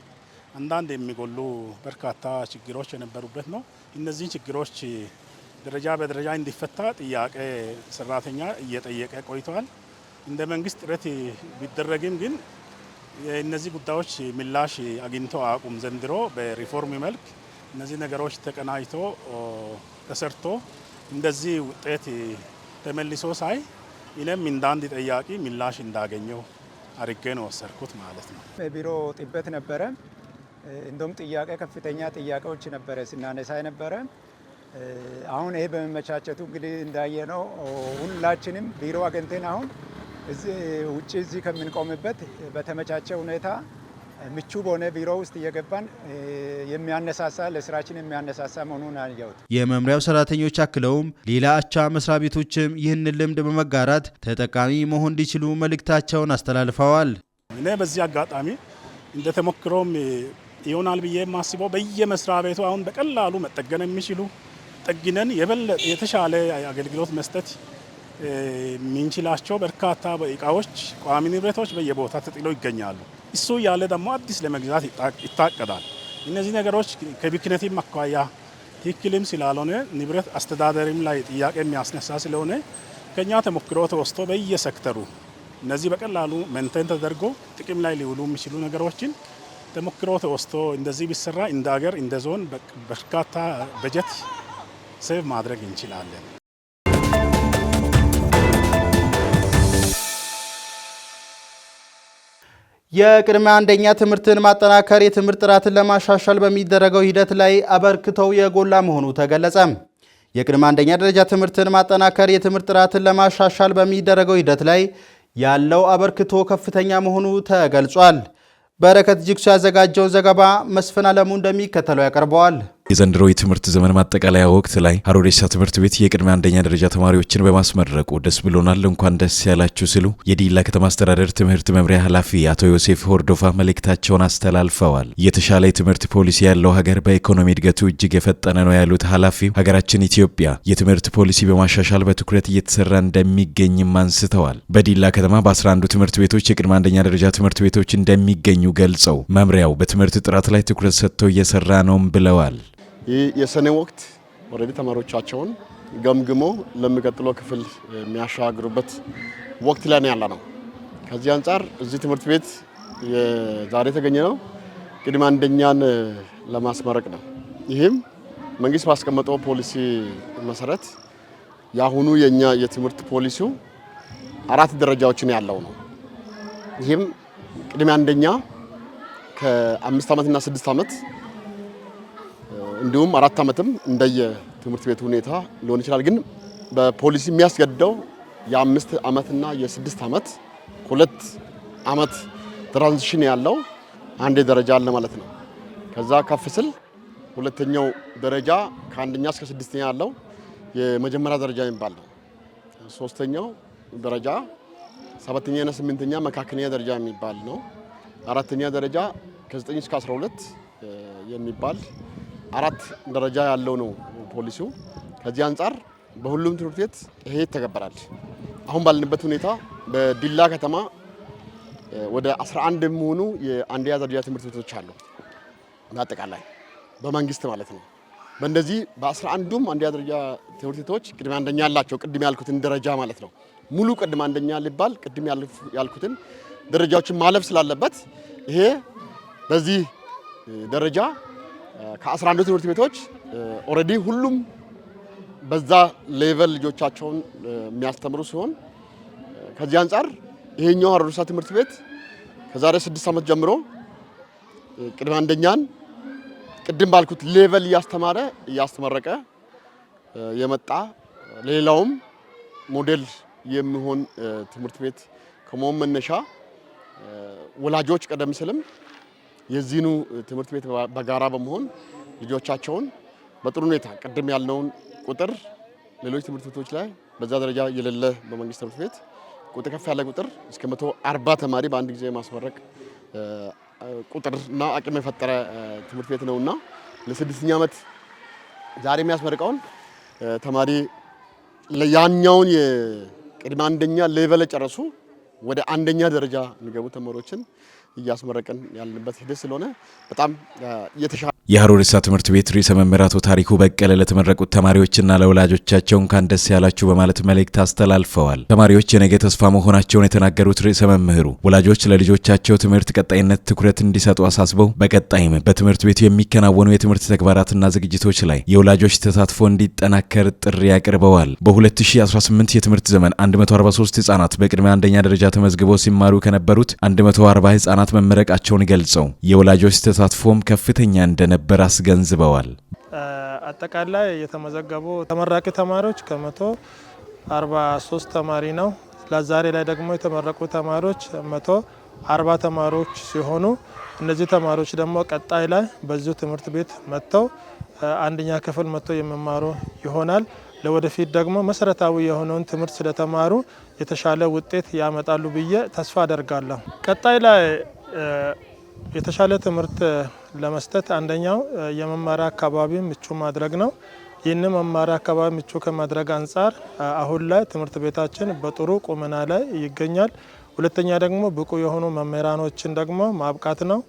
አንዳንድ የሚጎሉ በርካታ ችግሮች የነበሩበት ነው። እነዚህን ችግሮች ደረጃ በደረጃ እንዲፈታ ጥያቄ ሰራተኛ እየጠየቀ ቆይተዋል። እንደ መንግስት ጥረት ቢደረግም ግን እነዚህ ጉዳዮች ምላሽ አግኝቶ አቁም ዘንድሮ በሪፎርም መልክ እነዚህ ነገሮች ተቀናጅቶ ተሰርቶ እንደዚህ ውጤት ተመልሶ ሳይ እኔም እንዳንድ ጠያቂ ምላሽ እንዳገኘው አርጌ ነው ወሰርኩት ማለት ነው። ቢሮ ጥበት ነበረ። እንደውም ጥያቄ ከፍተኛ ጥያቄዎች ነበረ ስናነሳ ነበረ። አሁን ይሄ በመመቻቸቱ እንግዲህ እንዳየነው ሁላችንም ቢሮ አገንተን አሁን እዚህ ከምንቆምበት በተመቻቸ ሁኔታ ምቹ በሆነ ቢሮ ውስጥ እየገባን የሚያነሳሳ ለስራችን የሚያነሳሳ መሆኑን አየሁት። የመምሪያው ሰራተኞች አክለውም ሌላ አቻ መስሪያ ቤቶችም ይህንን ልምድ በመጋራት ተጠቃሚ መሆን እንዲችሉ መልእክታቸውን አስተላልፈዋል። እኔ በዚህ አጋጣሚ እንደተሞክሮም ይሆናል ብዬ የማስበው በየመስሪያ ቤቱ አሁን በቀላሉ መጠገን የሚችሉ ጠግነን የበለጠ የተሻለ አገልግሎት መስጠት የምንችላቸው በርካታ እቃዎች፣ ቋሚ ንብረቶች በየቦታ ተጥለው ይገኛሉ። እሱ ያለ ደግሞ አዲስ ለመግዛት ይታቀዳል። እነዚህ ነገሮች ከብክነትም አኳያ ትክክልም ስላልሆነ ንብረት አስተዳደርም ላይ ጥያቄ የሚያስነሳ ስለሆነ ከኛ ተሞክሮ ተወስቶ በየሴክተሩ እነዚህ በቀላሉ መንተን ተደርጎ ጥቅም ላይ ሊውሉ የሚችሉ ነገሮችን ተሞክሮ ተወስቶ እንደዚህ ቢሰራ እንደ ሀገር እንደ ዞን በርካታ በጀት ሴቭ ማድረግ እንችላለን። የቅድመ አንደኛ ትምህርትን ማጠናከር የትምህርት ጥራትን ለማሻሻል በሚደረገው ሂደት ላይ አበርክተው የጎላ መሆኑ ተገለጸ። የቅድመ አንደኛ ደረጃ ትምህርትን ማጠናከር የትምህርት ጥራትን ለማሻሻል በሚደረገው ሂደት ላይ ያለው አበርክቶ ከፍተኛ መሆኑ ተገልጿል። በረከት ጅግሱ ያዘጋጀውን ዘገባ መስፍን አለሙ እንደሚከተለው ያቀርበዋል። የዘንድሮ የትምህርት ዘመን ማጠቃለያ ወቅት ላይ ሀሮሬሳ ትምህርት ቤት የቅድመ አንደኛ ደረጃ ተማሪዎችን በማስመረቁ ደስ ብሎናል፣ እንኳን ደስ ያላችሁ ሲሉ የዲላ ከተማ አስተዳደር ትምህርት መምሪያ ኃላፊ አቶ ዮሴፍ ሆርዶፋ መልእክታቸውን አስተላልፈዋል። የተሻለ የትምህርት ፖሊሲ ያለው ሀገር በኢኮኖሚ እድገቱ እጅግ የፈጠነ ነው ያሉት ኃላፊው ሀገራችን ኢትዮጵያ የትምህርት ፖሊሲ በማሻሻል በትኩረት እየተሰራ እንደሚገኝም አንስተዋል። በዲላ ከተማ በ11 ትምህርት ቤቶች የቅድመ አንደኛ ደረጃ ትምህርት ቤቶች እንደሚገኙ ገልጸው መምሪያው በትምህርት ጥራት ላይ ትኩረት ሰጥቶ እየሰራ ነውም ብለዋል። ይህ የሰኔ ወቅት ወረዲ ተማሪዎቻቸውን ገምግሞ ለሚቀጥለው ክፍል የሚያሻግሩበት ወቅት ላይ ነው ያለነው። ከዚህ አንጻር እዚህ ትምህርት ቤት ዛሬ የተገኘ ነው ቅድመ አንደኛን ለማስመረቅ ነው። ይህም መንግስት ባስቀመጠው ፖሊሲ መሰረት ያሁኑ የኛ የትምህርት ፖሊሲው 4 ደረጃዎችን ያለው ነው። ይህም ቅድመ አንደኛ ከ5 ዓመትና 6 ዓመት እንዲሁም 4 ዓመትም እንደየ ትምህርት ቤቱ ሁኔታ ሊሆን ይችላል። ግን በፖሊሲ የሚያስገድደው የ5 ዓመትና የ6 ዓመት 2 ዓመት ትራንዚሽን ያለው አንድ ደረጃ አለ ማለት ነው። ከዛ ከፍ ስል ሁለተኛው ደረጃ ከአንደኛ እስከ 6ኛ ያለው የመጀመሪያ ደረጃ የሚባል ነው። ሶስተኛው ደረጃ 7ኛና 8ኛ መካከለኛ ደረጃ የሚባል ነው። አራተኛ ደረጃ ከ9 እስከ 12 የሚባል 4 ደረጃ ያለው ነው ፖሊሲው። ከዚህ አንጻር በሁሉም ትምህርት ቤት ይሄ ይተገበራል። አሁን ባለንበት ሁኔታ በዲላ ከተማ ወደ 11 የሚሆኑ የአንደኛ ደረጃ ትምህርት ቤቶች አሉ። በአጠቃላይ በመንግስት ማለት ነው። በእንደዚህ በ11ዱም አንደኛ ደረጃ ትምህርት ቤቶች ቅድመ አንደኛ ያላቸው ቅድም ያልኩትን ደረጃ ማለት ነው። ሙሉ ቅድመ አንደኛ ሊባል ቅድም ያልኩትን ደረጃዎችን ማለፍ ስላለበት ይሄ በዚህ ደረጃ ከ11 ትምህርት ቤቶች ኦሬዲ ሁሉም በዛ ሌቨል ልጆቻቸውን የሚያስተምሩ ሲሆን ከዚህ አንጻር ይሄኛው ሀሮሬሳ ትምህርት ቤት ከዛሬ 6 ዓመት ጀምሮ ቅድመ አንደኛን ቅድም ባልኩት ሌቨል እያስተመረቀ የመጣ ሌላውም ሞዴል የሚሆን ትምህርት ቤት ከመሆን መነሻ ወላጆች ቀደም ሲልም የዚህኑ ትምህርት ቤት በጋራ በመሆን ልጆቻቸውን በጥሩ ሁኔታ ቅድም ያልነውን ቁጥር ሌሎች ትምህርት ቤቶች ላይ በዛ ደረጃ የሌለ በመንግስት ትምህርት ቤት ቁጥር ከፍ ያለ ቁጥር እስከ 140 ተማሪ በአንድ ጊዜ ማስመረቅ ቁጥርና አቅም የፈጠረ ትምህርት ቤት ነውና ለ6ኛ ዓመት ዛሬ የሚያስመርቀውን ተማሪ ለያኛውን የቅድመ አንደኛ ሌቨል ጨረሱ ወደ አንደኛ ደረጃ የሚገቡ ተማሪዎችን እያስመረቀን ያለበት ሂደት ስለሆነ በጣም የተሻለ የሀሮሬሳ ትምህርት ቤት ርዕሰ መምህር አቶ ታሪኩ በቀለ ለተመረቁት ተማሪዎችና ለወላጆቻቸው እንኳን ደስ ያላችሁ በማለት መልእክት አስተላልፈዋል። ተማሪዎች የነገ ተስፋ መሆናቸውን የተናገሩት ርዕሰ መምህሩ ወላጆች ለልጆቻቸው ትምህርት ቀጣይነት ትኩረት እንዲሰጡ አሳስበው በቀጣይም በትምህርት ቤቱ የሚከናወኑ የትምህርት ተግባራትና ዝግጅቶች ላይ የወላጆች ተሳትፎ እንዲጠናከር ጥሪ አቅርበዋል። በ2018 የትምህርት ዘመን 143 ህጻናት በቅድመ አንደኛ ደረጃ ተመዝግበው ሲማሩ ከነበሩት 140 ህጻናት መመረቃቸውን ገልጸው የወላጆች ተሳትፎም ከፍተኛ እንደነበር አስገንዝበዋል። አጠቃላይ የተመዘገቡ ተመራቂ ተማሪዎች ከ143 ተማሪ ነው። ለዛሬ ላይ ደግሞ የተመረቁ ተማሪዎች 140 ተማሪዎች ሲሆኑ እነዚህ ተማሪዎች ደግሞ ቀጣይ ላይ በዚሁ ትምህርት ቤት መጥተው አንደኛ ክፍል መጥተው የሚማሩ ይሆናል። ለወደፊት ደግሞ መሰረታዊ የሆነውን ትምህርት ስለተማሩ የተሻለ ውጤት ያመጣሉ ብዬ ተስፋ አደርጋለሁ። ቀጣይ ላይ የተሻለ ትምህርት ለመስጠት አንደኛው የመማሪያ አካባቢ ምቹ ማድረግ ነው። ይህንን መማሪያ አካባቢ ምቹ ከማድረግ አንጻር አሁን ላይ ትምህርት ቤታችን በጥሩ ቁመና ላይ ይገኛል። ሁለተኛ ደግሞ ብቁ የሆኑ መምህራኖችን ደግሞ ማብቃት ነው።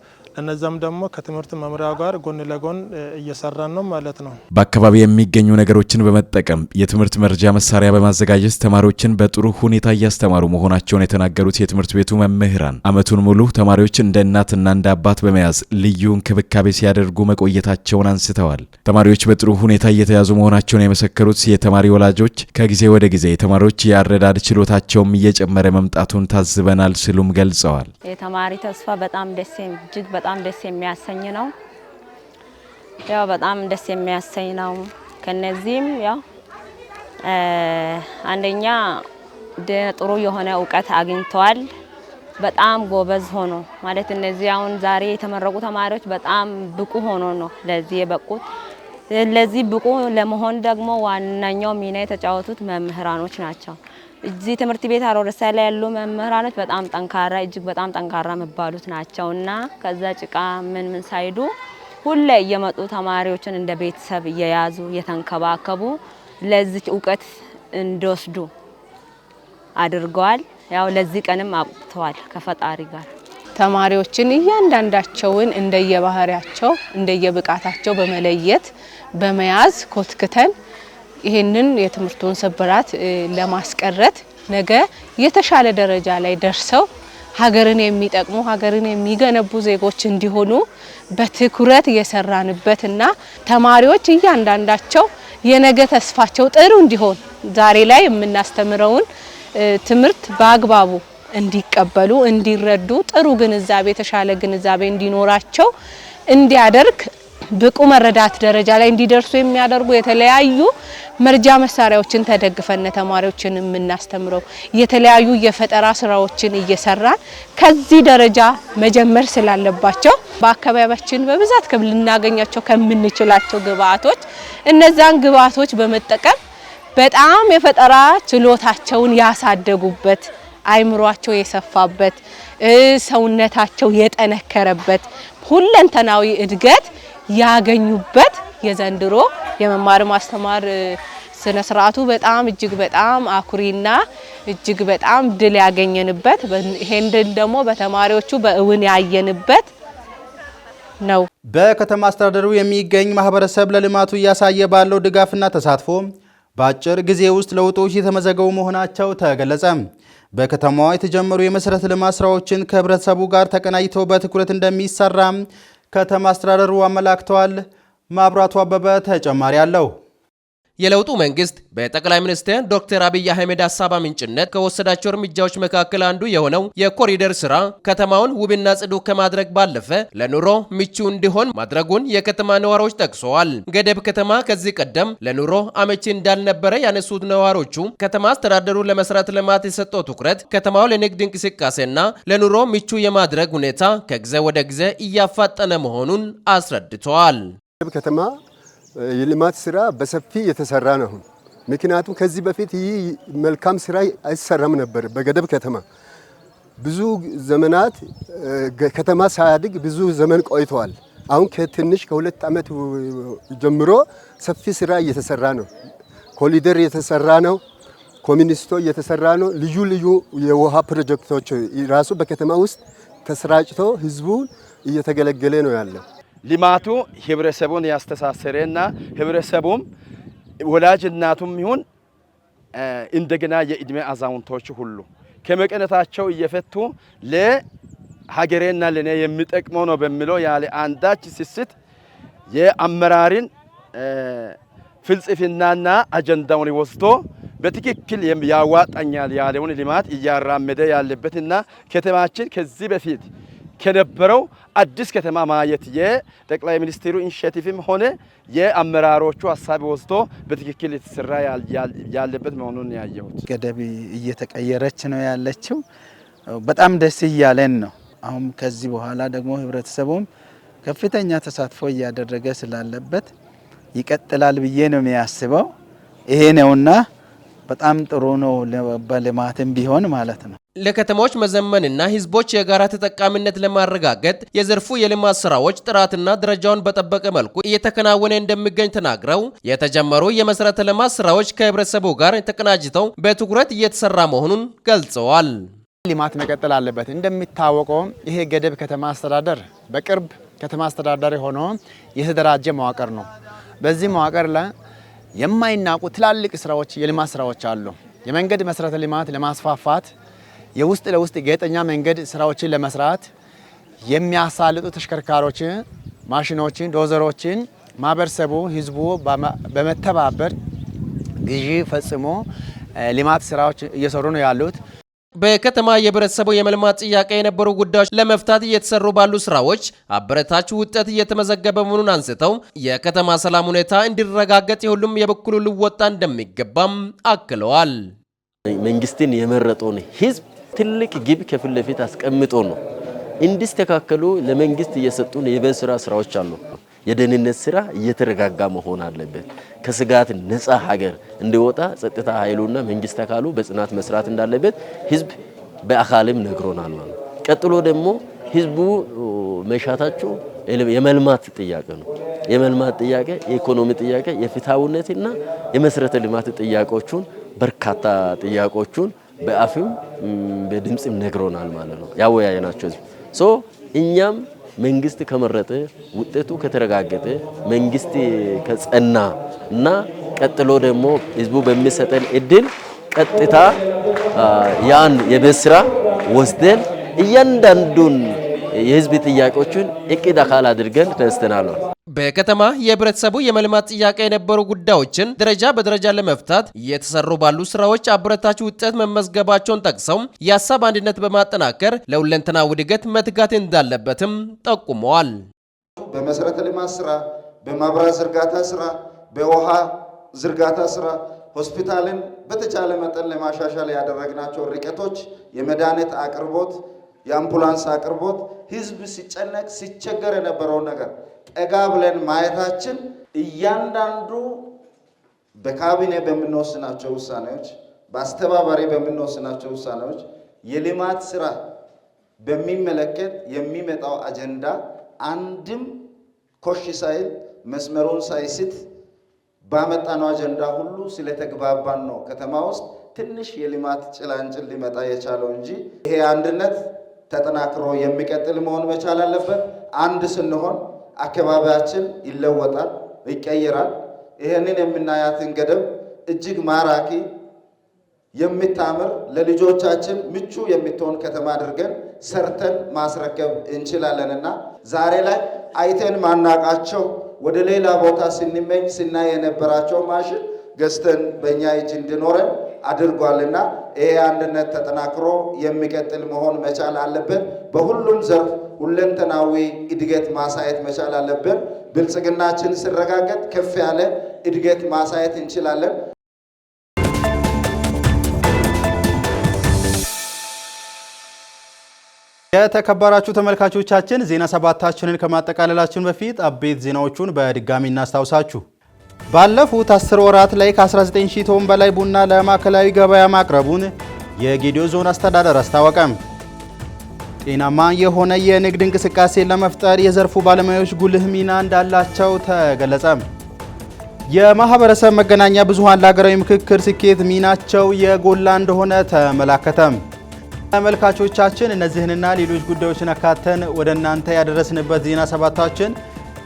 እነዛም ደግሞ ከትምህርት መምሪያው ጋር ጎን ለጎን እየሰራን ነው ማለት ነው። በአካባቢ የሚገኙ ነገሮችን በመጠቀም የትምህርት መርጃ መሳሪያ በማዘጋጀት ተማሪዎችን በጥሩ ሁኔታ እያስተማሩ መሆናቸውን የተናገሩት የትምህርት ቤቱ መምህራን ዓመቱን ሙሉ ተማሪዎች እንደ እናትና እንደ አባት በመያዝ ልዩ እንክብካቤ ሲያደርጉ መቆየታቸውን አንስተዋል። ተማሪዎች በጥሩ ሁኔታ እየተያዙ መሆናቸውን የመሰከሩት የተማሪ ወላጆች ከጊዜ ወደ ጊዜ የተማሪዎች የአረዳድ ችሎታቸውም እየጨመረ መምጣቱን ታዝበናል ሲሉም ገልጸዋል። የተማሪ ተስፋ በጣም ደስ የሚያሰኝ ነው። ያው በጣም ደስ የሚያሰኝ ነው። ከነዚህም ያው አንደኛ ጥሩ የሆነ እውቀት አግኝተዋል። በጣም ጎበዝ ሆኖ ማለት እነዚህ አሁን ዛሬ የተመረቁ ተማሪዎች በጣም ብቁ ሆኖ ነው ለዚህ የበቁት። ለዚህ ብቁ ለመሆን ደግሞ ዋናኛው ሚና የተጫወቱት መምህራኖች ናቸው። እዚህ ትምህርት ቤት ሀሮሬሳ ላይ ያሉ መምህራኖች በጣም ጠንካራ እጅግ በጣም ጠንካራ የሚባሉት ናቸውና ከዛ ጭቃ ምን ሳይዱ ሁሌ እየመጡ ተማሪዎችን እንደ ቤተሰብ እየያዙ እየተንከባከቡ ለዚህ እውቀት እንዲወስዱ አድርገዋል። ያው ለዚህ ቀንም አብቅተዋል ከፈጣሪ ጋር። ተማሪዎችን እያንዳንዳቸውን እንደየባህሪያቸው እንደየብቃታቸው በመለየት በመያዝ ኮትክተን ይሄንን የትምህርቱን ስብራት ለማስቀረት ነገ የተሻለ ደረጃ ላይ ደርሰው ሀገርን የሚጠቅሙ ሀገርን የሚገነቡ ዜጎች እንዲሆኑ በትኩረት እየሰራንበትና ተማሪዎች እያንዳንዳቸው የነገ ተስፋቸው ጥሩ እንዲሆን ዛሬ ላይ የምናስተምረውን ትምህርት በአግባቡ እንዲቀበሉ እንዲረዱ ጥሩ ግንዛቤ የተሻለ ግንዛቤ እንዲኖራቸው እንዲያደርግ ብቁ መረዳት ደረጃ ላይ እንዲደርሱ የሚያደርጉ የተለያዩ መርጃ መሳሪያዎችን ተደግፈን ተማሪዎችን የምናስተምረው የተለያዩ የፈጠራ ስራዎችን እየሰራን ከዚህ ደረጃ መጀመር ስላለባቸው በአካባቢያችን በብዛት ልናገኛቸው ከምንችላቸው ግብአቶች እነዛን ግብአቶች በመጠቀም በጣም የፈጠራ ችሎታቸውን ያሳደጉበት አይምሯቸው የሰፋበት ሰውነታቸው የጠነከረበት ሁለንተናዊ እድገት ያገኙበት የዘንድሮ የመማር ማስተማር ስነ ስርዓቱ በጣም እጅግ በጣም አኩሪና እጅግ በጣም ድል ያገኘንበት ይሄን ድል ደግሞ በተማሪዎቹ በእውን ያየንበት ነው። በከተማ አስተዳደሩ የሚገኝ ማህበረሰብ ለልማቱ እያሳየ ባለው ድጋፍና ተሳትፎ በአጭር ጊዜ ውስጥ ለውጦች የተመዘገቡ መሆናቸው ተገለጸ። በከተማዋ የተጀመሩ የመሰረተ ልማት ስራዎችን ከህብረተሰቡ ጋር ተቀናጅተው በትኩረት እንደሚሰራ ከተማ አስተዳደሩ አመላክተዋል። ማብራቱ አበበ ተጨማሪ አለው። የለውጡ መንግስት በጠቅላይ ሚኒስትር ዶክተር አብይ አህመድ ሀሳብ አመንጭነት ከወሰዳቸው እርምጃዎች መካከል አንዱ የሆነው የኮሪደር ስራ ከተማውን ውብና ጽዱ ከማድረግ ባለፈ ለኑሮ ምቹ እንዲሆን ማድረጉን የከተማ ነዋሪዎች ጠቅሰዋል። ገደብ ከተማ ከዚህ ቀደም ለኑሮ አመቺ እንዳልነበረ ያነሱት ነዋሪዎቹ ከተማ አስተዳደሩ ለመሰረተ ልማት የሰጠው ትኩረት ከተማው ለንግድ እንቅስቃሴና ለኑሮ ምቹ የማድረግ ሁኔታ ከጊዜ ወደ ጊዜ እያፋጠነ መሆኑን አስረድተዋል። ገደብ ከተማ የልማት ስራ በሰፊ የተሰራ ነው። ምክንያቱም ከዚህ በፊት ይህ መልካም ስራ አይሰራም ነበር። በገደብ ከተማ ብዙ ዘመናት ከተማ ሳያድግ ብዙ ዘመን ቆይተዋል። አሁን ከትንሽ ከሁለት ዓመት ጀምሮ ሰፊ ስራ እየተሰራ ነው። ኮሪደር እየተሰራ ነው። ኮሚኒስቶ እየተሰራ ነው። ልዩ ልዩ የውሃ ፕሮጀክቶች ራሱ በከተማ ውስጥ ተሰራጭቶ ህዝቡን እየተገለገለ ነው ያለው። ልማቱ ህብረተሰቡን ያስተሳሰረና ህብረተሰቡም ወላጅ እናቱም ይሁን እንደገና የእድሜ አዛውንቶች ሁሉ ከመቀነታቸው እየፈቱ ለሀገሬና ለኔ የሚጠቅመው ነው በሚለው ያለ አንዳች ስስት የአመራርን ፍልስፍናና አጀንዳውን ወስዶ በትክክል ያዋጣኛል ያለውን ልማት እያራመደ ያለበትና ከተማችን ከዚህ በፊት ከነበረው አዲስ ከተማ ማየት የጠቅላይ ሚኒስትሩ ኢኒሼቲቭም ሆነ የአመራሮቹ ሐሳብ ወስዶ በትክክል የተሰራ ያለበት መሆኑን ያየሁት። ገደብ እየተቀየረች ነው ያለችው። በጣም ደስ እያለን ነው። አሁን ከዚህ በኋላ ደግሞ ህብረተሰቡም ከፍተኛ ተሳትፎ እያደረገ ስላለበት ይቀጥላል ብዬ ነው የሚያስበው። ይሄ ነውና በጣም ጥሩ ነው በልማትም ቢሆን ማለት ነው። ለከተሞች መዘመንና ህዝቦች የጋራ ተጠቃሚነት ለማረጋገጥ የዘርፉ የልማት ስራዎች ጥራትና ደረጃውን በጠበቀ መልኩ እየተከናወነ እንደሚገኝ ተናግረው የተጀመሩ የመሰረተ ልማት ስራዎች ከህብረተሰቡ ጋር ተቀናጅተው በትኩረት እየተሰራ መሆኑን ገልጸዋል። ልማት መቀጠል አለበት። እንደሚታወቀው ይሄ ገደብ ከተማ አስተዳደር በቅርብ ከተማ አስተዳደር ሆኖ የተደራጀ መዋቅር ነው። በዚህ መዋቅር ላይ የማይናቁ ትላልቅ ስራዎች የልማት ስራዎች አሉ። የመንገድ መሰረተ ልማት ለማስፋፋት የውስጥ ለውስጥ ጌጠኛ መንገድ ስራዎችን ለመስራት የሚያሳልጡ ተሽከርካሪዎችን፣ ማሽኖችን፣ ዶዘሮችን ማህበረሰቡ ህዝቡ በመተባበር ግዢ ፈጽሞ ልማት ስራዎች እየሰሩ ነው ያሉት። በከተማ የህብረተሰቡ የመልማት ጥያቄ የነበሩ ጉዳዮች ለመፍታት እየተሰሩ ባሉ ስራዎች አበረታች ውጤት እየተመዘገበ መሆኑን አንስተው የከተማ ሰላም ሁኔታ እንዲረጋገጥ የሁሉም የበኩሉ ሊወጣ እንደሚገባም አክለዋል። መንግስትን የመረጠውን ህዝብ ትልቅ ግብ ከፊት ለፊት አስቀምጦ ነው እንዲስተካከሉ ለመንግስት እየሰጡን የቤት ስራዎች አሉ። የደህንነት ስራ እየተረጋጋ መሆን አለበት። ከስጋት ነፃ ሀገር እንዲወጣ ጸጥታ ኃይሉና መንግስት አካሉ በጽናት መስራት እንዳለበት ህዝብ በአካልም ነግሮናል ማለት። ቀጥሎ ደግሞ ህዝቡ መሻታቸው የመልማት ጥያቄ ነው። የመልማት ጥያቄ፣ የኢኮኖሚ ጥያቄ፣ የፍትሃዊነትና የመሰረተ ልማት ጥያቄዎቹን በርካታ ጥያቄዎቹን በአፍም በድምጽም ነግሮናል ማለት ነው። ያወያየናቸው ሶ እኛም መንግስት ከመረጠ ውጤቱ ከተረጋገጠ መንግስት ከጸና እና ቀጥሎ ደግሞ ህዝቡ በሚሰጠን እድል ቀጥታ ያን የቤት ስራ ወስደን እያንዳንዱን የህዝብ ጥያቄዎችን እቅድ አካል አድርገን ተነስተናል። በከተማ የህብረተሰቡ የመልማት ጥያቄ የነበሩ ጉዳዮችን ደረጃ በደረጃ ለመፍታት እየተሰሩ ባሉ ስራዎች አበረታች ውጤት መመዝገባቸውን ጠቅሰው የሀሳብ አንድነት በማጠናከር ለሁለንተናዊ እድገት መትጋት እንዳለበትም ጠቁመዋል። በመሰረተ ልማት ስራ፣ በመብራት ዝርጋታ ስራ፣ በውሃ ዝርጋታ ስራ ሆስፒታልን በተቻለ መጠን ለማሻሻል ያደረግናቸው ርቀቶች፣ የመድኃኒት አቅርቦት፣ የአምቡላንስ አቅርቦት ህዝብ ሲጨነቅ ሲቸገር የነበረው ነገር ጠጋ ብለን ማየታችን እያንዳንዱ በካቢኔ በምንወስናቸው ውሳኔዎች፣ በአስተባባሪ በምንወስናቸው ውሳኔዎች የልማት ስራ በሚመለከት የሚመጣው አጀንዳ አንድም ኮሽ ሳይል መስመሩን ሳይስት ባመጣነው አጀንዳ ሁሉ ስለተግባባን ነው ከተማ ውስጥ ትንሽ የልማት ጭላንጭል ሊመጣ የቻለው እንጂ ይሄ አንድነት ተጠናክሮ የሚቀጥል መሆን መቻል አለበት። አንድ ስንሆን አካባቢያችን ይለወጣል፣ ይቀየራል። ይሄንን የምናያትን ገደብ እጅግ ማራኪ የምታምር ለልጆቻችን ምቹ የምትሆን ከተማ አድርገን ሰርተን ማስረከብ እንችላለንና ዛሬ ላይ አይተን ማናቃቸው ወደ ሌላ ቦታ ስንመኝ ስናይ የነበራቸው ማሽን ገዝተን በእኛ እጅ እንዲኖረን አድርጓልና ይሄ አንድነት ተጠናክሮ የሚቀጥል መሆን መቻል አለበት። በሁሉም ዘርፍ ሁለንተናዊ እድገት ማሳየት መቻል አለብን። ብልጽግናችን ሲረጋገጥ ከፍ ያለ እድገት ማሳየት እንችላለን። የተከበራችሁ ተመልካቾቻችን ዜና ሰባታችንን ከማጠቃለላችን በፊት አበይት ዜናዎቹን በድጋሚ እናስታውሳችሁ። ባለፉት 10 ወራት ላይ ከ19000 ቶን በላይ ቡና ለማዕከላዊ ገበያ ማቅረቡን የጌዲዮ ዞን አስተዳደር አስታወቀም። ጤናማ የሆነ የንግድ እንቅስቃሴን ለመፍጠር የዘርፉ ባለሙያዎች ጉልህ ሚና እንዳላቸው ተገለጸ። የማህበረሰብ መገናኛ ብዙሃን ለሀገራዊ ምክክር ስኬት ሚናቸው የጎላ እንደሆነ ተመላከተ። ተመልካቾቻችን እነዚህንና ሌሎች ጉዳዮችን አካተን ወደ እናንተ ያደረስንበት ዜና ሰባታችን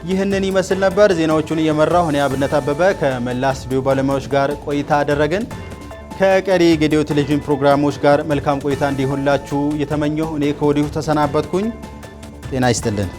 ይህንን ይመስል ነበር። ዜናዎቹን እየመራሁ እኔ አብነት አበበ ከመላ ስቱዲዮ ባለሙያዎች ጋር ቆይታ አደረግን። ከቀሪ ጌዲዮ ቴሌቪዥን ፕሮግራሞች ጋር መልካም ቆይታ እንዲሆንላችሁ እየተመኘሁ እኔ ከወዲሁ ተሰናበትኩኝ። ጤና ይስጥልን።